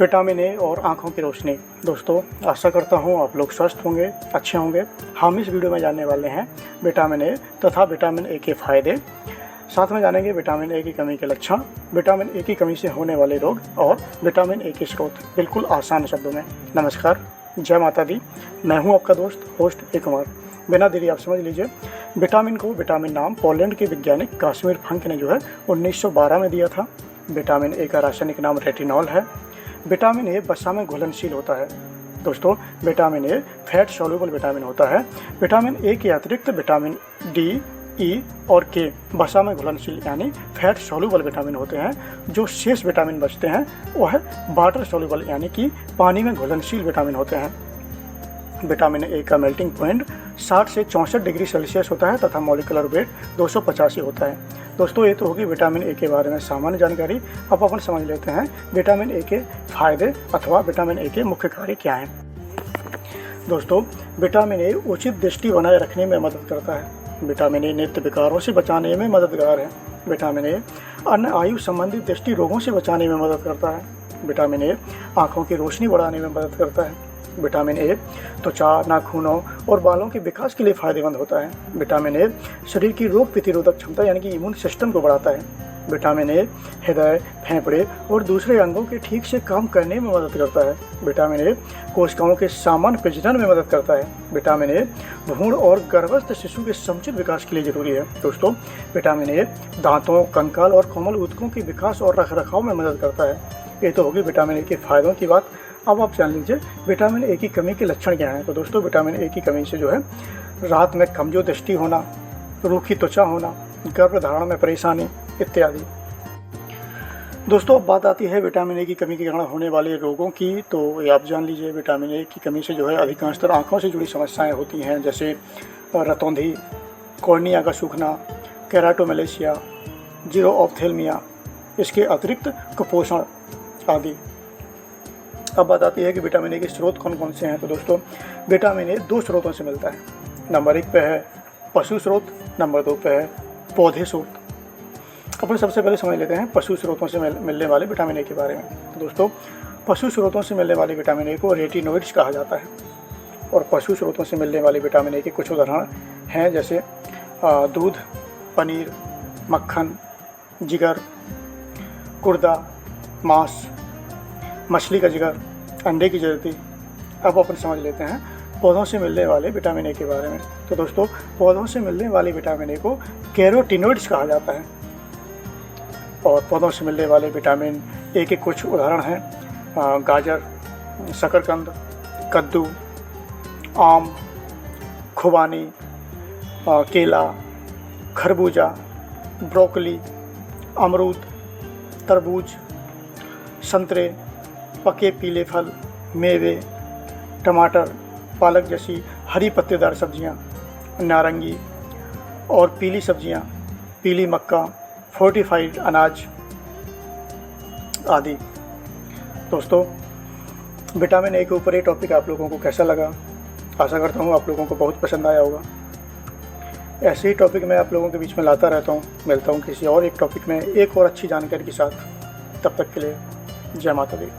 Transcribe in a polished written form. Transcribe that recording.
Vitamin A और आँखों की रोशनी। दोस्तों, आशा करता हूँ आप लोग स्वस्थ होंगे, अच्छे होंगे। हम इस वीडियो में जानने वाले हैं विटामिन ए तथा विटामिन ए के फ़ायदे। साथ में जानेंगे विटामिन ए की कमी के लक्षण, विटामिन ए की कमी से होने वाले रोग और विटामिन ए के स्रोत, बिल्कुल आसान शब्दों में। नमस्कार, जय माता दी। मैं हूँ आपका दोस्त होस्ट ए कुमार। बिना देरी आप समझ लीजिए, विटामिन को विटामिन नाम पोलैंड के वैज्ञानिक काश्मीर फंक ने जो है 1912 में दिया था। विटामिन ए का रासायनिक नाम रेटिनॉल है। विटामिन ए वसा में घुलनशील होता है। दोस्तों, vitamin A fat soluble vitamin होता है। विटामिन ए के अतिरिक्त विटामिन डी, ई और के वसा में घुलनशील यानी फैट सॉल्युबल विटामिन होते हैं। जो शेष विटामिन बचते हैं वह वाटर सॉल्युबल यानी कि पानी में घुलनशील विटामिन होते हैं। विटामिन ए का मेल्टिंग पॉइंट 60 से 64 डिग्री सेल्सियस होता है तथा मॉलिक्यूलर वेट 285 होता है। दोस्तों, ये तो होगी विटामिन ए के बारे में सामान्य जानकारी। अब अपन समझ लेते हैं विटामिन ए के फायदे अथवा विटामिन ए के मुख्य कार्य क्या हैं। दोस्तों, विटामिन ए उचित दृष्टि बनाए रखने में मदद करता है। विटामिन ए नेत्र विकारों से बचाने में मददगार है। विटामिन ए अन्य आयु संबंधी दृष्टि रोगों से बचाने में मदद करता है। विटामिन ए आँखों की रोशनी बढ़ाने में मदद करता है। विटामिन ए त्वचा, नाखूनों और बालों के विकास के लिए फायदेमंद होता है। विटामिन ए शरीर की रोग प्रतिरोधक क्षमता यानी कि इम्यून सिस्टम को बढ़ाता है। विटामिन ए हृदय, फेफड़े और दूसरे अंगों के ठीक से काम करने में मदद करता है। विटामिन ए कोशिकाओं के सामान्य प्रजनन में मदद करता है। विटामिन ए भ्रूण और गर्भस्थ शिशु के समुचित विकास के लिए जरूरी है। दोस्तों, विटामिन ए दांतों, कंकाल और कोमल ऊतकों के विकास और रखरखाव में मदद करता है। ये तो होगी विटामिन ए के फायदों की बात। अब आप जान लीजिए विटामिन ए की कमी के लक्षण क्या हैं। तो दोस्तों, विटामिन ए की कमी से जो है रात में कमजोर दृष्टि होना, रूखी त्वचा होना, गर्भधारण में परेशानी इत्यादि। दोस्तों, अब बात आती है विटामिन ए की कमी के कारण होने वाले रोगों की। तो ये आप जान लीजिए विटामिन ए की कमी से जो है अधिकांशतः आँखों से जुड़ी समस्याएं होती हैं, जैसे रतौंधी, कॉर्निया का सूखना, केराटोमेलेशिया, जीरो ऑप्थेल्मिया, इसके अतिरिक्त कुपोषण आदि। अब बात आती है कि विटामिन ए के स्रोत कौन कौन से हैं। तो दोस्तों, विटामिन ए 2 स्रोतों से मिलता है। नंबर 1 पे है पशु स्रोत, नंबर 2 पे है पौधे स्रोत। अपन सबसे पहले समझ लेते हैं पशु स्रोतों से मिलने वाले विटामिन ए के बारे में। तो दोस्तों, पशु स्रोतों से मिलने वाले विटामिन ए को रेटिनोइड्स कहा जाता है। और पशु स्रोतों से मिलने वाले विटामिन ए के कुछ उदाहरण हैं, जैसे दूध, पनीर, मक्खन, जिगर, गुर्दा, मांस, मछली का जिगर, अंडे की जर्दी। अब अपन समझ लेते हैं पौधों से मिलने वाले विटामिन ए के बारे में। तो दोस्तों, पौधों से मिलने वाले विटामिन ए को कैरोटीनोइड्स कहा जाता है। और पौधों से मिलने वाले विटामिन ए के कुछ उदाहरण हैं गाजर, शकरकंद, कद्दू, आम, खुबानी, केला, खरबूजा, ब्रोकली, अमरूद, तरबूज, संतरे, पके पीले फल, मेवे, टमाटर, पालक जैसी हरी पत्तेदार सब्जियां, नारंगी और पीली सब्जियां, पीली मक्का, फोर्टिफाइड अनाज आदि। दोस्तों, विटामिन ए के ऊपर ये टॉपिक आप लोगों को कैसा लगा? आशा करता हूँ आप लोगों को बहुत पसंद आया होगा। ऐसे ही टॉपिक मैं आप लोगों के बीच में लाता रहता हूँ। मिलता हूँ किसी और एक टॉपिक में एक और अच्छी जानकारी के साथ। तब तक के लिए जय माता दी।